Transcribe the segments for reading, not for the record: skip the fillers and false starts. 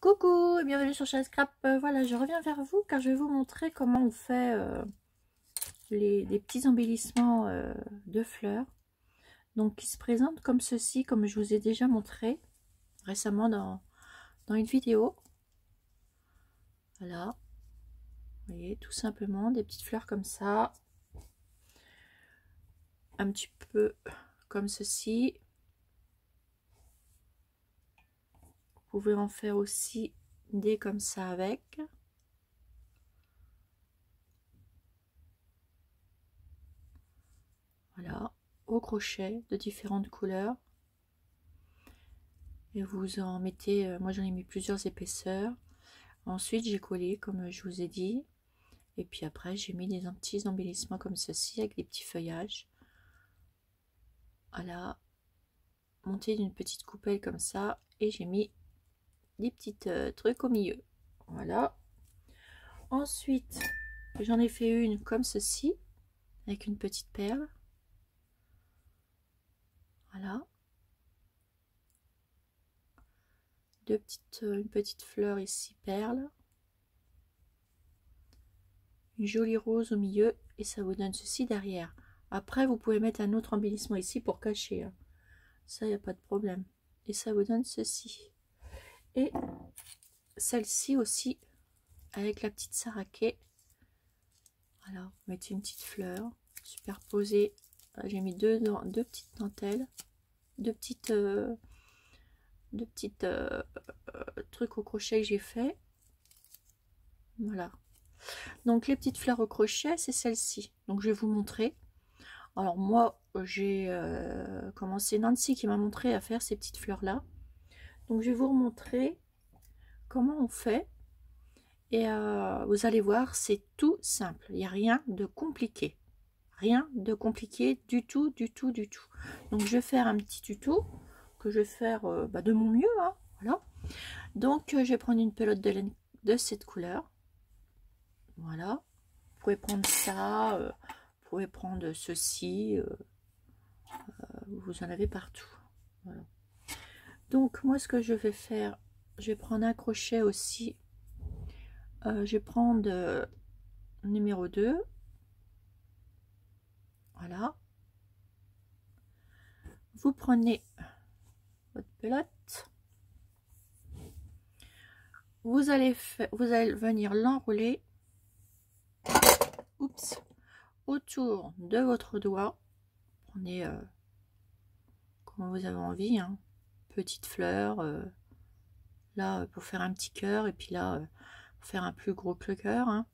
Coucou et bienvenue sur Chalet Scrap. Voilà, je reviens vers vous car je vais vous montrer comment on fait les petits embellissements de fleurs. Donc, qui se présentent comme ceci, comme je vous ai déjà montré récemment dans une vidéo. Voilà, vous voyez, tout simplement des petites fleurs comme ça. Un petit peu comme ceci. Vous pouvez en faire aussi des comme ça avec. Voilà, au crochet de différentes couleurs. Et vous en mettez, moi j'en ai mis plusieurs épaisseurs. Ensuite j'ai collé comme je vous ai dit. Et puis après j'ai mis des petits embellissements comme ceci avec des petits feuillages. Voilà, monté d'une petite coupelle comme ça. Et j'ai mis des petites trucs au milieu. Voilà. Ensuite j'en ai fait une comme ceci avec une petite perle. Voilà. Une petite fleur ici, perle. Une jolie rose au milieu et ça vous donne ceci derrière. Après vous pouvez mettre un autre embellissement ici pour cacher, hein. Ça, il n'y a pas de problème. Et ça vous donne ceci. Et celle-ci aussi avec la petite saraquée. Voilà, vous mettez une petite fleur superposée. J'ai mis deux petites dentelles, deux petites trucs au crochet que j'ai fait. Voilà. Donc les petites fleurs au crochet, c'est celle-ci. Donc je vais vous montrer. Alors moi, j'ai commencé, Nancy qui m'a montré à faire ces petites fleurs là. Donc je vais vous remontrer comment on fait. Et vous allez voir, c'est tout simple. Il n'y a rien de compliqué. Rien de compliqué du tout, du tout, du tout. Donc je vais faire un petit tuto que je vais faire de mon mieux, hein, voilà. Donc je vais prendre une pelote de laine de cette couleur. Voilà. Vous pouvez prendre ça, vous pouvez prendre ceci, vous en avez partout. Voilà. Donc moi ce que je vais faire, je vais prendre un crochet aussi. Je vais prendre numéro 2. Voilà. Vous prenez votre pelote. Vous allez venir l'enrouler. Oups. Autour de votre doigt. Prenez comme vous avez envie, hein. Petite fleur. Là, pour faire un petit cœur. Et puis là, pour faire un plus gros que le cœur, hein.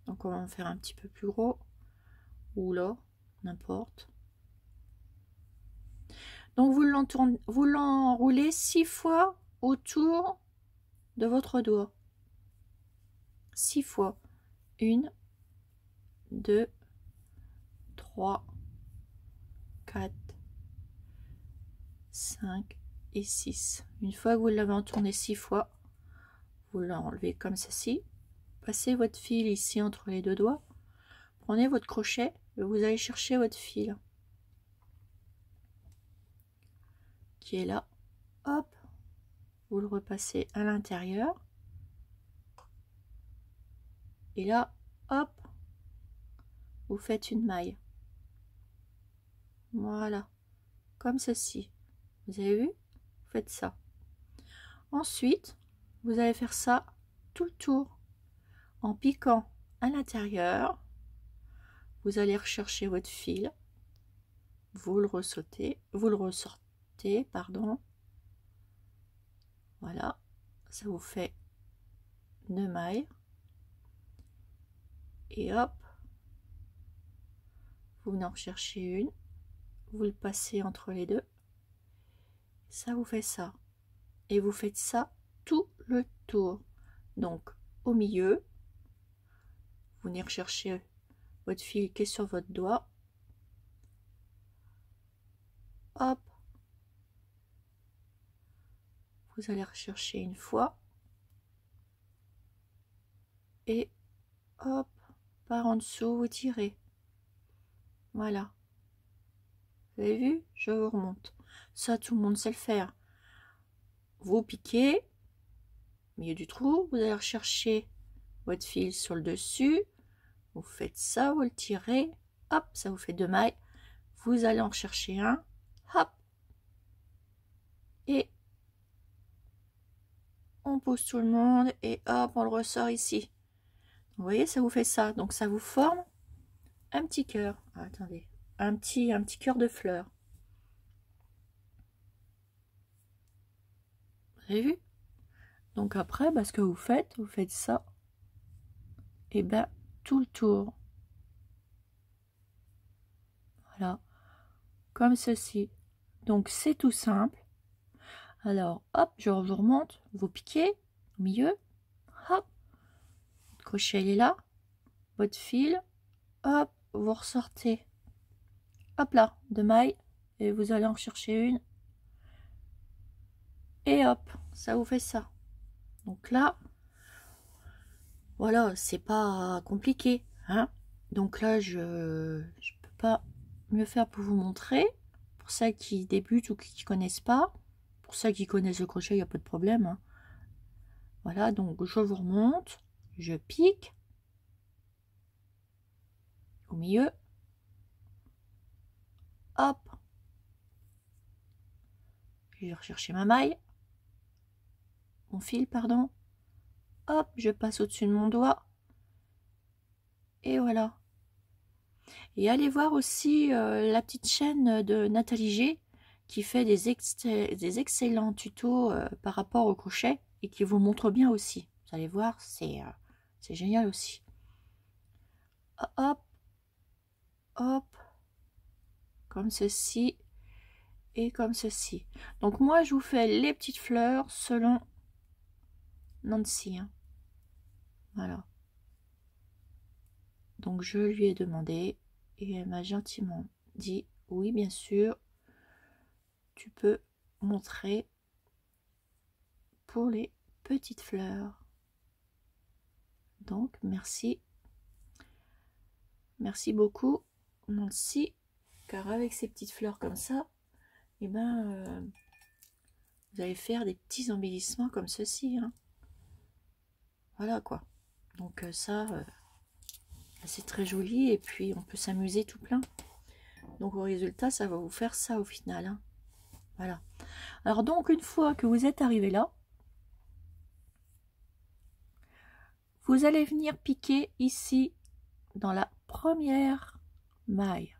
Donc on va en faire un petit peu plus gros. Ou là, n'importe. Donc vous l'enroulez 6 fois autour de votre doigt. 6 fois. 1, 2, 3, 4, 5 et 6. Une fois que vous l'avez entourné 6 fois, vous l'enlevez comme ceci. Passez votre fil ici entre les deux doigts. Prenez votre crochet et vous allez chercher votre fil qui est là. Hop, vous le repassez à l'intérieur. Et là, hop, vous faites une maille. Voilà, comme ceci. Vous avez vu? Vous faites ça. Ensuite, vous allez faire ça tout le tour en piquant à l'intérieur. Vous allez rechercher votre fil, vous le ressortez, pardon. Voilà, ça vous fait 2 mailles. Et hop, vous en recherchez une, vous le passez entre les deux. Ça vous fait ça. Et vous faites ça tout le tour. Donc, au milieu, vous venez rechercher votre fil qui est sur votre doigt. Hop, vous allez rechercher une fois. Et hop, par en dessous, vous tirez. Voilà. Vous avez vu? Je vous remonte. Ça, tout le monde sait le faire. Vous piquez. milieu du trou, vous allez rechercher votre fil sur le dessus, vous faites ça, vous le tirez, hop, ça vous fait 2 mailles, vous allez en rechercher un, hop, et on pousse tout le monde, et hop, on le ressort ici. Vous voyez, ça vous fait ça, donc ça vous forme un petit cœur. Ah, attendez, un petit cœur de fleurs. Vous avez vu? Donc après, ce que vous faites ça, et ben tout le tour. Voilà, comme ceci. Donc c'est tout simple. Alors hop, je vous remonte, vous piquez au milieu, hop, le crochet il est là, votre fil, hop, vous ressortez, hop là, 2 mailles, et vous allez en chercher une, et hop, ça vous fait ça. Donc là, voilà, c'est pas compliqué, hein. Donc là, je peux pas mieux faire pour vous montrer. Pour celles qui débutent ou qui connaissent pas, pour celles qui connaissent le crochet, il n'y a pas de problème, hein. Voilà, donc je vous remonte, je pique au milieu, hop, je vais rechercher ma maille, mon fil, pardon, hop, je passe au-dessus de mon doigt, et voilà. Et allez voir aussi la petite chaîne de Nathalie G qui fait des excellents tutos par rapport au crochet et qui vous montre bien aussi. Vous allez voir, c'est génial aussi. Hop, hop, comme ceci et comme ceci. Donc moi, je vous fais les petites fleurs selon Nancy, hein. Voilà. Donc je lui ai demandé et elle m'a gentiment dit oui, bien sûr, tu peux montrer pour les petites fleurs. Donc merci beaucoup Nancy, car avec ces petites fleurs comme ça, et ben vous allez faire des petits embellissements comme ceci, hein. Voilà quoi. Donc ça c'est très joli et puis on peut s'amuser tout plein. Donc au résultat, ça va vous faire ça au final, hein. Voilà. Alors donc une fois que vous êtes arrivé là, vous allez venir piquer ici dans la première maille.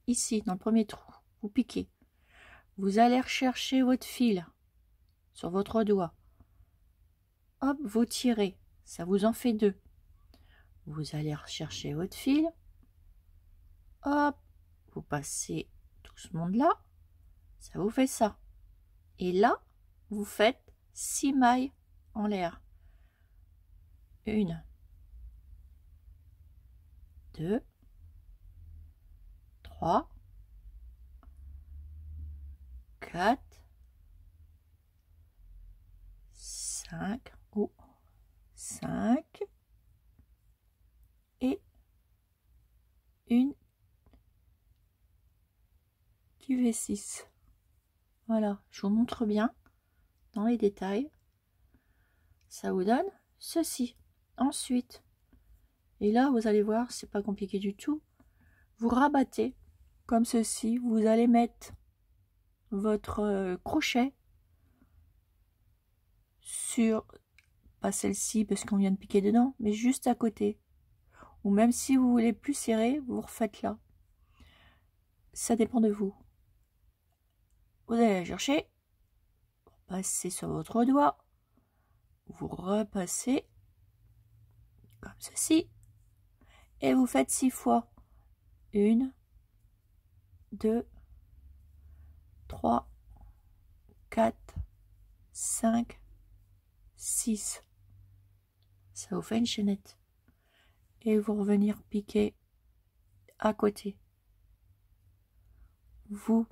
Ici dans le premier trou, vous piquez. Vous allez rechercher votre fil sur votre doigt. Hop, vous tirez. Ça vous en fait 2. Vous allez rechercher votre fil. Hop, vous passez tout ce monde-là. Ça vous fait ça. Et là, vous faites 6 mailles en l'air. 1, 2, 3, 4, 5, ou 5 et une qui fait 6. Voilà, je vous montre bien dans les détails. Ça vous donne ceci. Ensuite, et là vous allez voir, c'est pas compliqué du tout. Vous rabattez comme ceci. Vous allez mettre votre crochet sur, pas celle-ci parce qu'on vient de piquer dedans, mais juste à côté. Ou même si vous voulez plus serrer, vous refaites là. Ça dépend de vous. Vous allez chercher, vous passez sur votre doigt, vous repassez comme ceci, et vous faites 6 fois. 1, 2, 3, 4, 5, 6. Ça vous fait une chaînette. Et vous revenir piquer à côté. Vous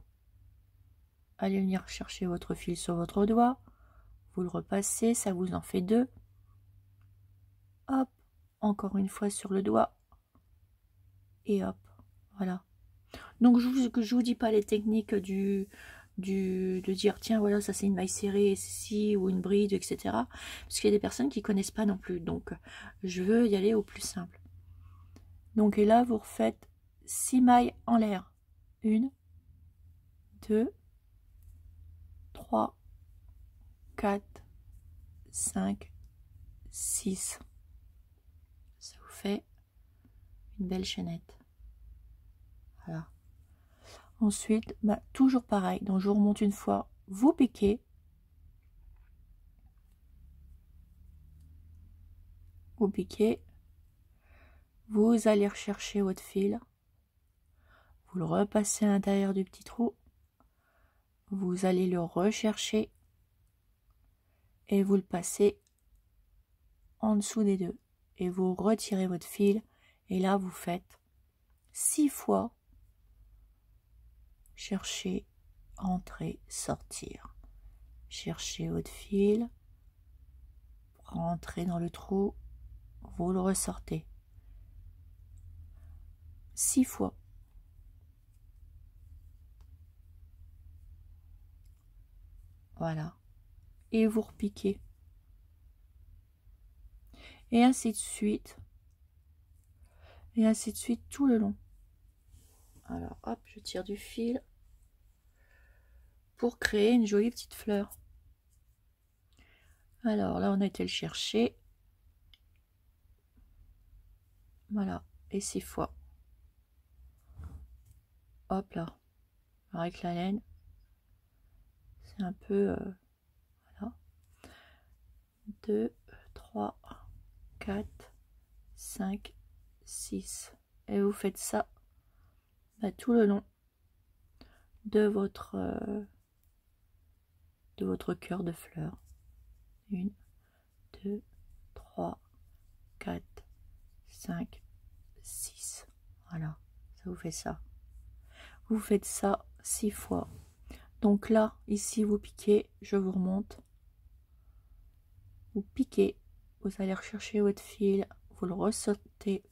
allez venir chercher votre fil sur votre doigt. Vous le repassez, ça vous en fait 2. Hop, encore une fois sur le doigt. Et hop, voilà. Donc je vous dis pas les techniques du de dire tiens voilà ça c'est une maille serrée ceci ou une bride, etc. Parce qu'il y a des personnes qui connaissent pas non plus, donc je veux y aller au plus simple. Donc et là vous refaites 6 mailles en l'air, 1 2 3 4 5 6, ça vous fait une belle chaînette. Voilà. Ensuite, bah, toujours pareil, donc je vous remonte une fois, vous piquez, vous allez rechercher votre fil, vous le repassez à l'intérieur du petit trou, vous allez le rechercher et vous le passez en dessous des deux et vous retirez votre fil et là vous faites 6 fois chercher, entrer, sortir, cherchez votre fil, rentrez dans le trou, vous le ressortez 6 fois. Voilà. Et vous repiquez. Et ainsi de suite. Et ainsi de suite tout le long. Alors hop, je tire du fil pour créer une jolie petite fleur. Alors là on a été le chercher. Voilà. Et 6 fois. Hop là. Alors avec la laine, c'est un peu... voilà. 2, 3, 4, 5, 6. Et vous faites ça bah, tout le long de votre cœur de fleur. 1, 2, 3, 4, 5, 6. Voilà, ça vous fait ça. Vous faites ça 6 fois. Donc là, ici, vous piquez, je vous remonte. Vous piquez, vous allez rechercher votre fil, vous le ressortez.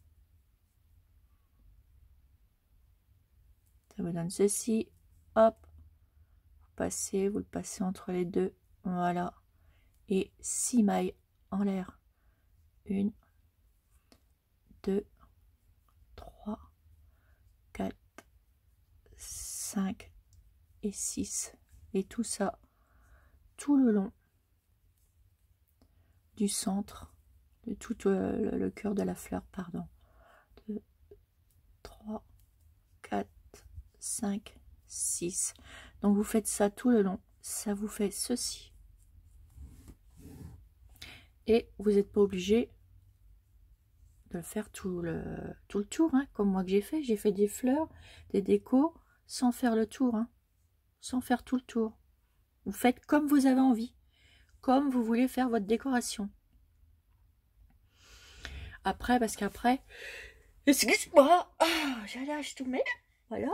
Ça vous donne ceci. Hop, vous passez, vous le passez entre les deux. Voilà. Et 6 mailles en l'air. 1, 2, 3, 4, 5 et 6. Et tout ça, tout le long du centre, de tout le cœur de la fleur, pardon. 2, 3, 4, 5, 6. Donc vous faites ça tout le long. Ça vous fait ceci. Et vous n'êtes pas obligé de le faire tout le tour, hein, comme moi que j'ai fait. J'ai fait des fleurs, des décos, sans faire le tour, hein, sans faire tout le tour. Vous faites comme vous avez envie, comme vous voulez faire votre décoration. Après, parce qu'après, excuse-moi, j'ai lâché tout mes, voilà.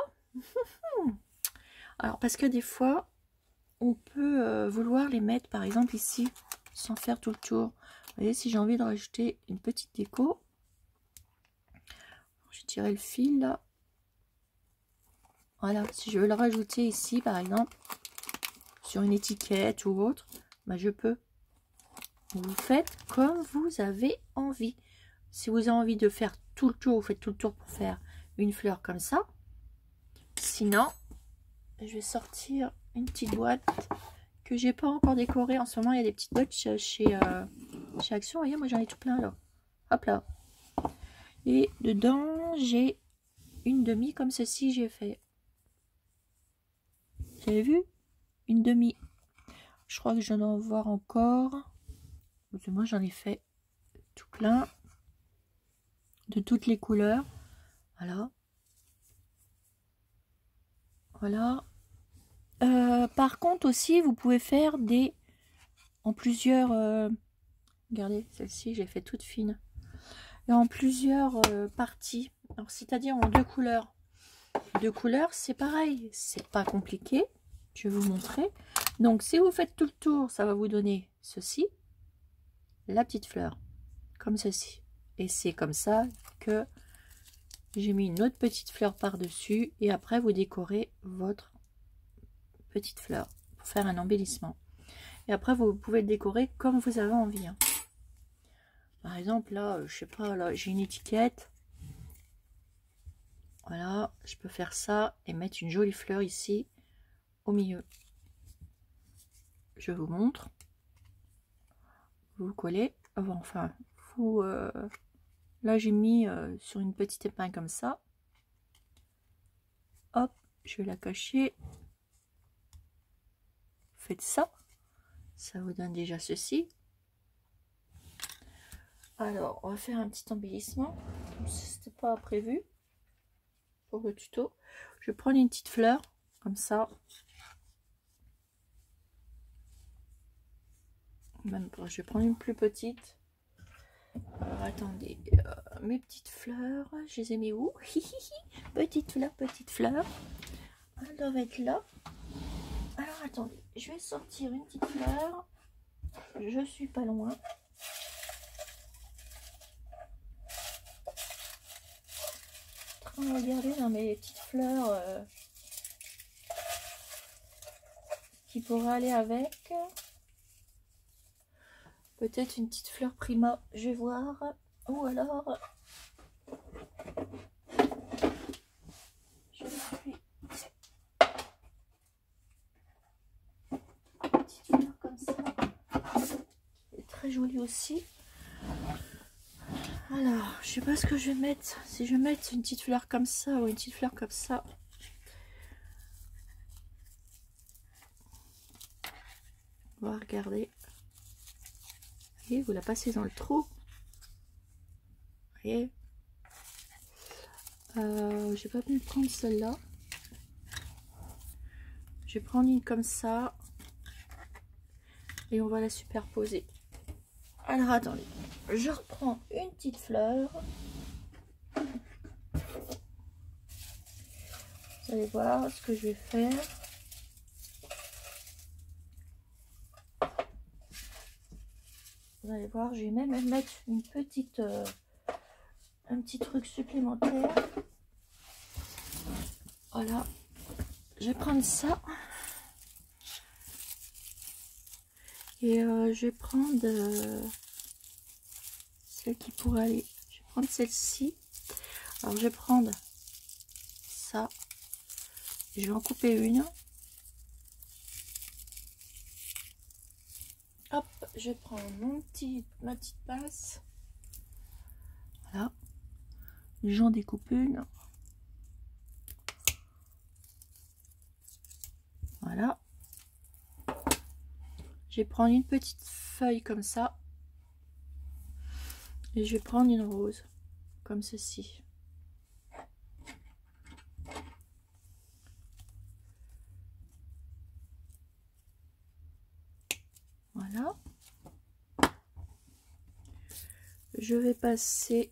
Alors, parce que des fois, on peut vouloir les mettre, par exemple, ici, sans faire tout le tour. Vous voyez, si j'ai envie de rajouter une petite déco, je tirer le fil, là. Voilà, si je veux le rajouter ici, par exemple, sur une étiquette ou autre, bah, je peux. Vous faites comme vous avez envie. Si vous avez envie de faire tout le tour, vous faites tout le tour pour faire une fleur comme ça. Sinon, je vais sortir une petite boîte que j'ai pas encore décorée. En ce moment, il y a des petites boîtes chez Action. Vous voyez, moi j'en ai tout plein là. Hop là. Et dedans, j'ai une demi comme ceci, j'ai fait. Vous avez vu? Une demi. Je crois que je dois en voir encore. Moi, j'en ai fait tout plein. De toutes les couleurs. Voilà. Voilà. Par contre aussi, vous pouvez faire des... En plusieurs... regardez, celle-ci, j'ai fait toute fine. Et en plusieurs parties. Alors, c'est-à-dire en 2 couleurs. 2 couleurs, c'est pareil. C'est pas compliqué. Je vais vous montrer. Donc, si vous faites tout le tour, ça va vous donner ceci. La petite fleur. Comme ceci. Et c'est comme ça que j'ai mis une autre petite fleur par-dessus. Et après, vous décorez votre petite fleur pour faire un embellissement. Et après, vous pouvez le décorer comme vous avez envie. Hein. Par exemple, là, je sais pas, là, j'ai une étiquette. Voilà, je peux faire ça et mettre une jolie fleur ici, au milieu. Je vous montre. Vous collez. Enfin, vous... là, j'ai mis sur une petite épingle comme ça. Hop, je vais la cacher. Faites ça. Ça vous donne déjà ceci. Alors, on va faire un petit embellissement. C'était pas prévu pour le tuto. Je vais prendre une petite fleur comme ça. Même pas, je vais prendre une plus petite. Alors, attendez, mes petites fleurs, je les ai mis où? Petite fleur, petite fleur. Elle doit être là. Alors, attendez, je vais sortir une petite fleur. Je suis pas loin. Regardez dans mes petites fleurs qui pourraient aller avec. Peut-être une petite fleur prima, je vais voir. Ou alors je suis une petite fleur comme ça. Elle est très jolie aussi. Alors, je sais pas ce que je vais mettre. Si je vais mettre une petite fleur comme ça ou une petite fleur comme ça. On va regarder. Et vous la passez dans le trou. Vous voyez. Je vais pas me prendre celle-là. Je vais prendre une comme ça. Et on va la superposer. Alors, attendez. Je reprends une petite fleur. Vous allez voir ce que je vais faire. Vous allez voir, je vais même mettre une petite, un petit truc supplémentaire. Voilà. Je vais prendre ça. Et je vais prendre celle qui pourrait aller. Je vais prendre celle-ci. Alors, je vais prendre ça. Je vais en couper une. Hop, je vais prendre ma petite pince. Voilà. J'en découpe une. Voilà. Je vais prendre une petite feuille comme ça. Et je vais prendre une rose. Comme ceci. Voilà. Je vais passer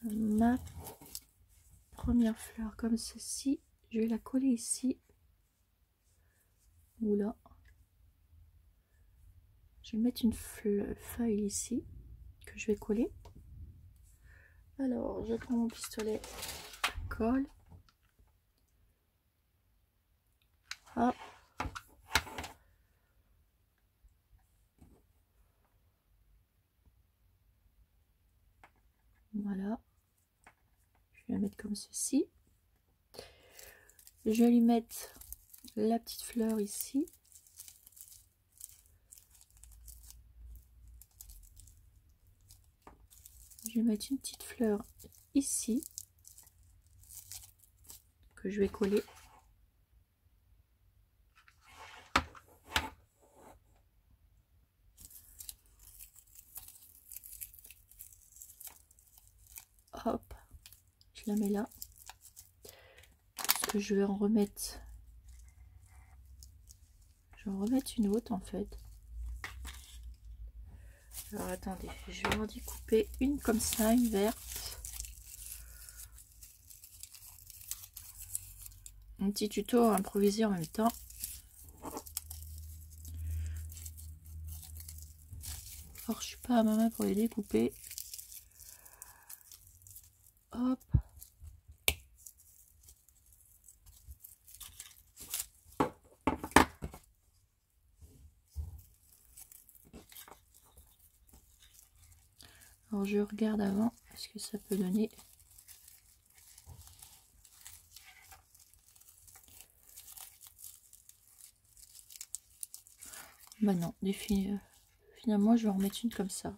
ma première fleur comme ceci. Je vais la coller ici. Ou là. Je vais mettre une feuille ici que je vais coller. Alors, je prends mon pistolet, colle. Hop. Voilà. Je vais la mettre comme ceci. Je vais lui mettre la petite fleur ici. Je vais mettre une petite fleur ici que je vais coller. Hop, je la mets là. Parce que je vais en remettre. Je vais en remettre une autre en fait. Alors attendez, je vais en découper une comme ça, une verte. Un petit tuto improvisé en même temps. Alors je suis pas à ma main pour les découper. Hop. Alors je regarde avant ce que ça peut donner. Bah non, finalement je vais en remettre une comme ça.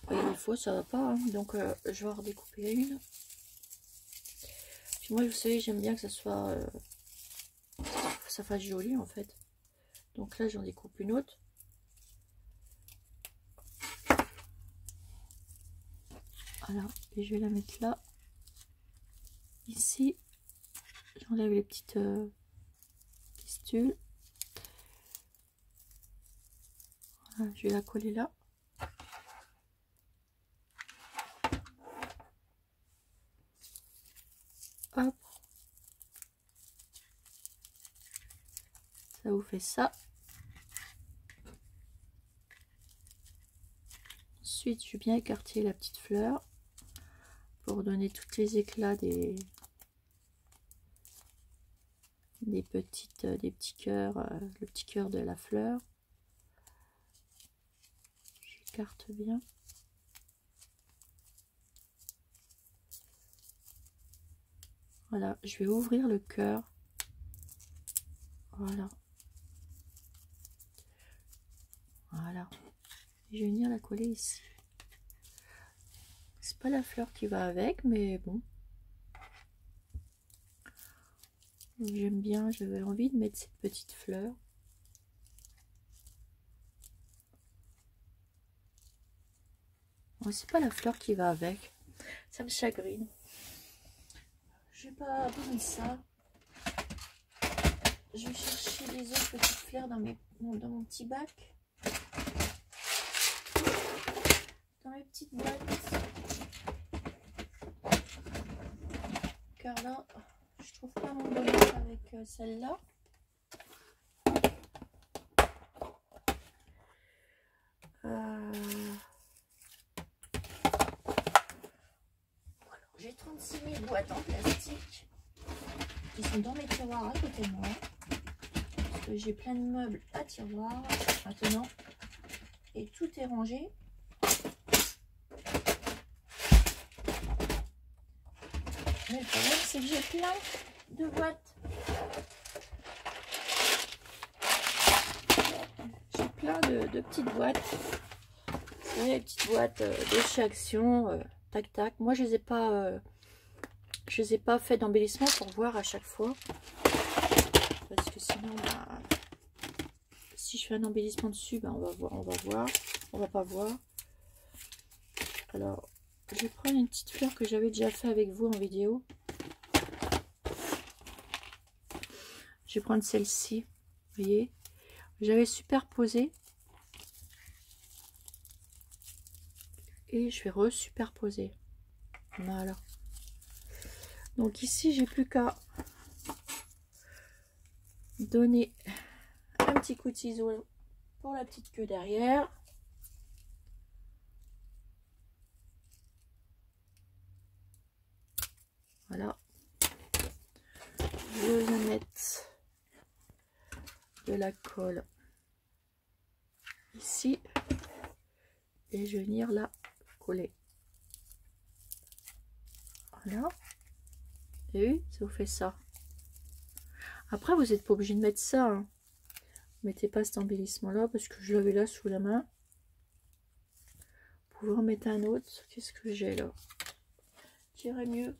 Ouais, il faut, ça va pas, hein. Donc je vais en redécouper une. Puis moi, vous savez, j'aime bien que ça soit ça fasse joli en fait. Donc là j'en découpe une autre. Voilà, et je vais la mettre là. Ici, j'enlève les petites pistules. Voilà, je vais la coller là. Hop. Ça vous fait ça. Ensuite, je vais bien écarter la petite fleur pour donner tous les éclats des petits cœurs, le petit cœur de la fleur. J'écarte bien. Voilà, je vais ouvrir le cœur. Voilà. Voilà. Je vais venir la coller ici. C'est pas la fleur qui va avec, mais bon. J'aime bien, j'avais envie de mettre cette petite fleur. Bon, c'est pas la fleur qui va avec. Ça me chagrine. Je vais pas abandonner ça. Je vais chercher les autres petites fleurs dans mon petit bac. Dans mes petites boîtes. Car là, je trouve pas mon bonheur avec celle-là. J'ai 36 000 boîtes en plastique qui sont dans mes tiroirs à côté de moi. Parce que j'ai plein de meubles à tiroirs maintenant. Et tout est rangé. Mais le problème, c'est que j'ai plein de boîtes. J'ai plein de petites boîtes. Vous savez, les petites boîtes de chez Action. Tac tac. Moi, je les ai pas fait d'embellissement pour voir à chaque fois. Parce que sinon, bah, si je fais un embellissement dessus, bah, on va pas voir. Alors, je vais prendre une petite fleur que j'avais déjà fait avec vous en vidéo. Je vais prendre celle-ci. Vous voyez, j'avais superposé. Et je vais re-superposer. Voilà. Donc ici, j'ai plus qu'à donner un petit coup de ciseau pour la petite queue derrière. Voilà. Je vais mettre de la colle ici. Et je vais venir la coller. Voilà. Et oui, ça vous fait ça. Après, vous n'êtes pas obligé de mettre ça. Hein. Mettez pas cet embellissement là parce que je l'avais là sous la main. Vous pouvez en mettre un autre. Qu'est-ce que j'ai là? Qui irait mieux?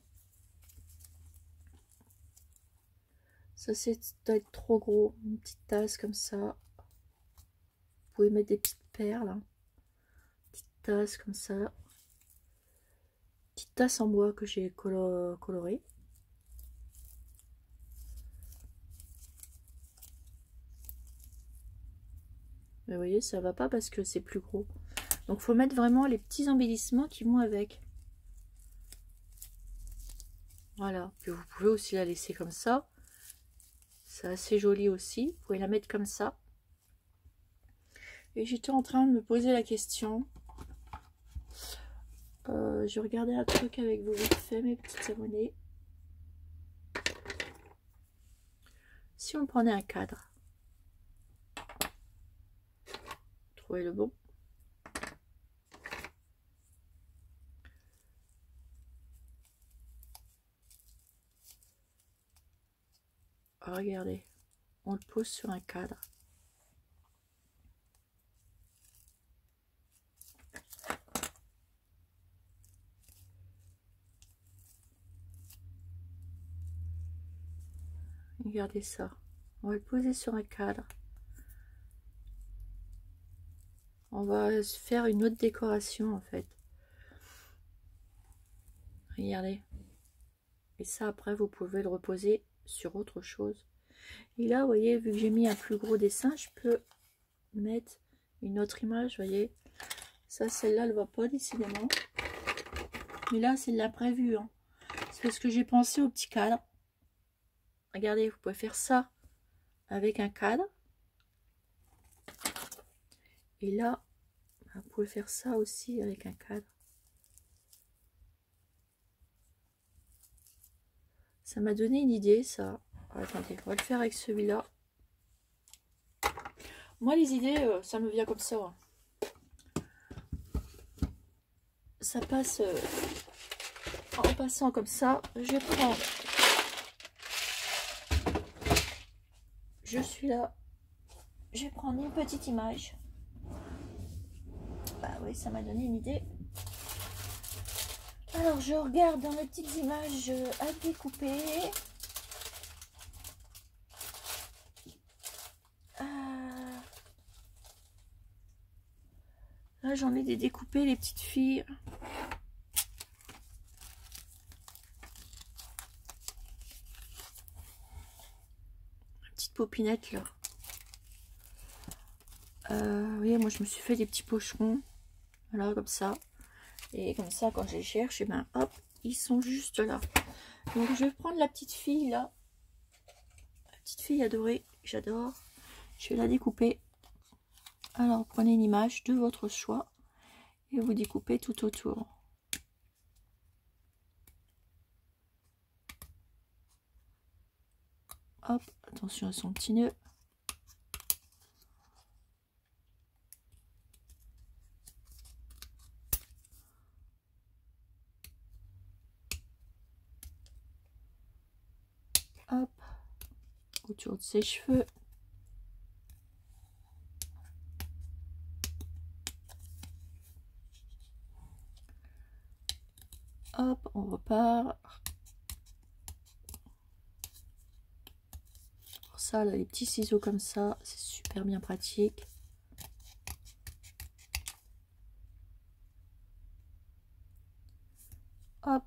Ça, c'est peut-être trop gros. Une petite tasse comme ça. Vous pouvez mettre des petites perles. Hein. Petite tasse comme ça. Petite tasse en bois que j'ai colorée. Mais vous voyez, ça va pas parce que c'est plus gros. Donc, faut mettre vraiment les petits embellissements qui vont avec. Voilà. Puis vous pouvez aussi la laisser comme ça. C'est assez joli aussi. Vous pouvez la mettre comme ça. Et j'étais en train de me poser la question. Je regardais un truc avec vous vite fait, mes petites abonnées. Si on prenait un cadre. Trouvez le bon. regardez, on le pose sur un cadre. Regardez ça. On va le poser sur un cadre. On va se faire une autre décoration en fait. Regardez. Et ça après vous pouvez le reposer sur autre chose. Et là vous voyez, vu que j'ai mis un plus gros dessin, je peux mettre une autre image, vous voyez. Ça, celle-là, elle va pas décidément. Mais là, c'est de l'imprévu. Hein. C'est parce que j'ai pensé au petit cadre. Regardez, vous pouvez faire ça avec un cadre. Et là, vous pouvez faire ça aussi avec un cadre. Ça m'a donné une idée, ça. Attendez, on va le faire avec celui-là. Moi, les idées, ça me vient comme ça. Hein. Ça passe en passant comme ça. Je prends. Je suis là. Je vais prendre une petite image. Bah oui, ça m'a donné une idée. Alors, je regarde dans mes petites images à découper. Là, j'en ai des découpés, les petites filles. Une petite popinette, là. Oui, moi, je me suis fait des petits pocherons. Voilà, comme ça. Et comme ça, quand je les cherche, et ben, hop, ils sont juste là. Donc, je vais prendre la petite fille, là. La petite fille adorée, j'adore. Je vais la découper. Alors, prenez une image de votre choix et vous découpez tout autour. Hop, attention à son petit nœud. Hop, autour de ses cheveux. Hop, on repart. Pour ça, là, les petits ciseaux comme ça, c'est super bien pratique. Hop,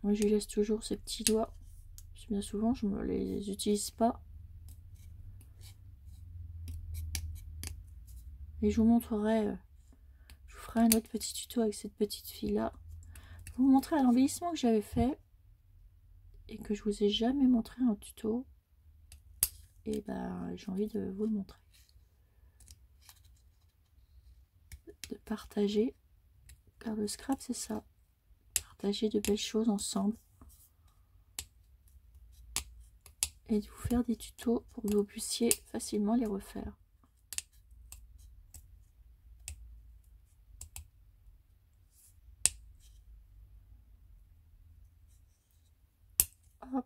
moi je lui laisse toujours ces petits doigts. Bien souvent, je ne les utilise pas. Et je vous montrerai, je vous ferai un autre petit tuto avec cette petite fille là. Vous montrer l'embellissement que j'avais fait et que je vous ai jamais montré en tuto. Et ben, j'ai envie de vous le montrer. De partager, car le scrap c'est ça. Partager de belles choses ensemble. Et de vous faire des tutos pour que vous puissiez facilement les refaire. Hop.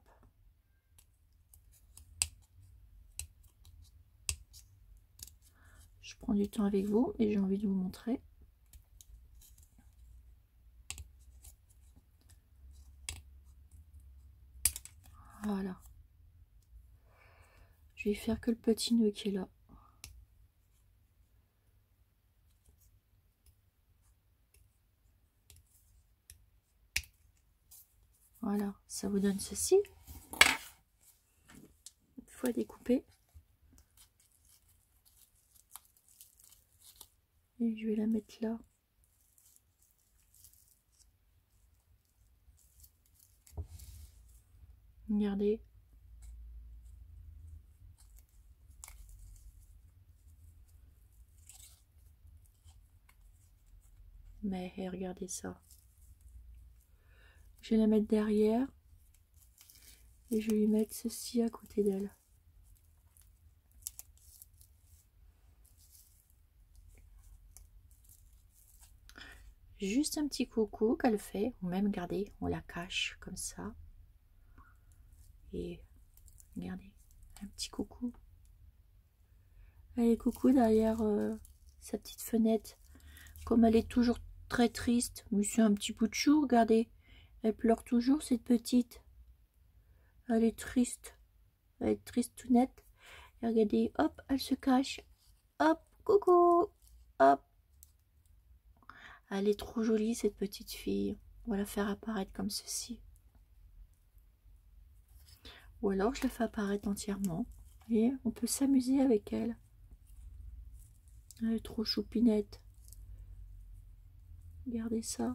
Je prends du temps avec vous et j'ai envie de vous montrer. Voilà. Je vais faire que le petit nœud qui est là. Voilà, ça vous donne ceci. Une fois découpé. Et je vais la mettre là. Regardez. Mais regardez ça. Je vais la mettre derrière. Et je vais lui mettre ceci à côté d'elle. Juste un petit coucou qu'elle fait. Ou même, regardez, on la cache comme ça. Et regardez, Un petit coucou. Elle est coucou derrière sa petite fenêtre. Comme elle est toujours très triste. Mais c'est un petit bout de chou, regardez. Elle pleure toujours, cette petite. Elle est triste. Elle est triste tout nette. Et regardez, hop, elle se cache. Hop, coucou. Hop. Elle est trop jolie, cette petite fille. On va la faire apparaître comme ceci. Ou alors, je la fais apparaître entièrement. Et on peut s'amuser avec elle. Elle est trop choupinette. Regardez ça.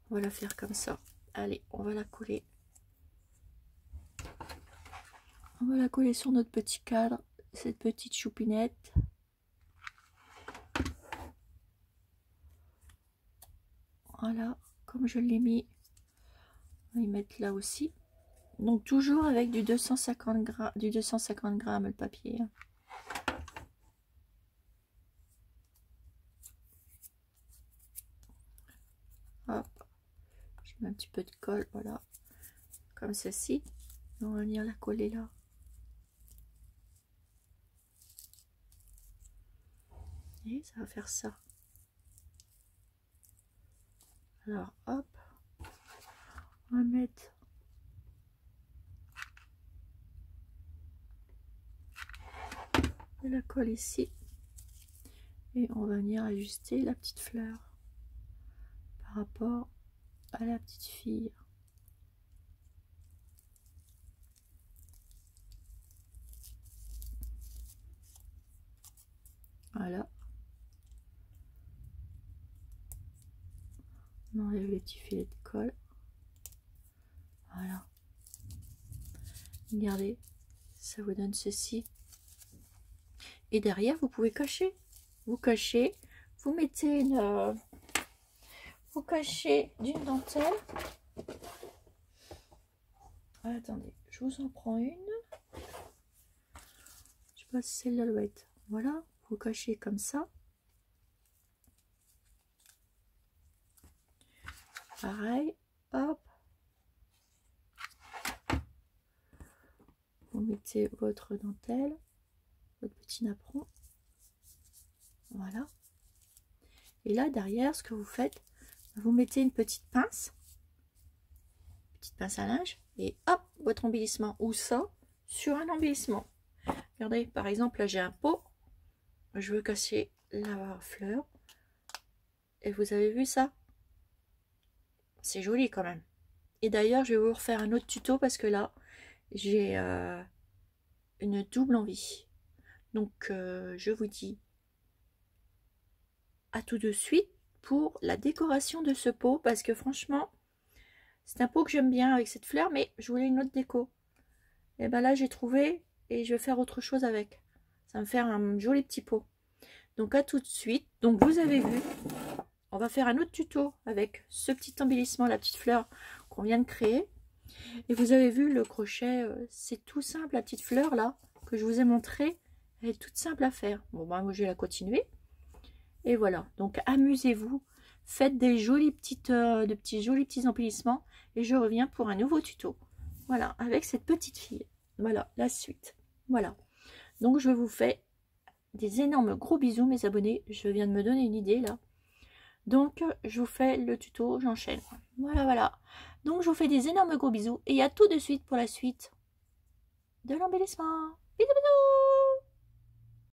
On va la faire comme ça. Allez, on va la coller. On va la coller sur notre petit cadre, cette petite choupinette. Voilà, comme je l'ai mis. On va y mettre là aussi. Donc toujours avec du 250 grammes le papier. Hop. Je mets un petit peu de colle, voilà. Comme ceci. On va venir la coller là. Et ça va faire ça. Alors hop. On va mettre de la colle ici. Et on va venir ajuster la petite fleur par rapport à la petite fille. Voilà. On enlève les petits filets de colle. Voilà. Regardez, ça vous donne ceci. Et derrière, vous pouvez cacher. Vous cachez, vous mettez une... vous cachez d'une dentelle. Ah, attendez, je vous en prends une. Je sais pas si celle-là doit être. Voilà, vous cachez comme ça. Pareil, hop. Vous mettez votre dentelle, votre petit napperon. Voilà. Et là, derrière, ce que vous faites, vous mettez une petite pince à linge, et hop, votre embellissement, ou ça, sur un embellissement. Regardez, par exemple, là, j'ai un pot. Je veux cacher la fleur. Et vous avez vu ça? C'est joli quand même. Et d'ailleurs, je vais vous refaire un autre tuto parce que là, j'ai une double envie. Donc, je vous dis à tout de suite pour la décoration de ce pot. Parce que franchement, c'est un pot que j'aime bien avec cette fleur, mais je voulais une autre déco. Et ben là, j'ai trouvé et je vais faire autre chose avec. Ça va me faire un joli petit pot. Donc, à tout de suite. Donc, vous avez vu, on va faire un autre tuto avec ce petit embellissement, la petite fleur qu'on vient de créer. Et vous avez vu le crochet, c'est tout simple, la petite fleur là que je vous ai montré, elle est toute simple à faire. Bon, bah, moi je vais la continuer. Et voilà, donc amusez-vous, faites des jolis petites, jolis petits embellissements et je reviens pour un nouveau tuto. Voilà, avec cette petite fille. Voilà, la suite. Voilà, donc je vous fais des énormes gros bisous mes abonnés. Je viens de me donner une idée là. Donc, je vous fais le tuto, j'enchaîne. Voilà, voilà. Donc, je vous fais des énormes gros bisous. Et à tout de suite pour la suite de l'embellissement. Bisous, bisous!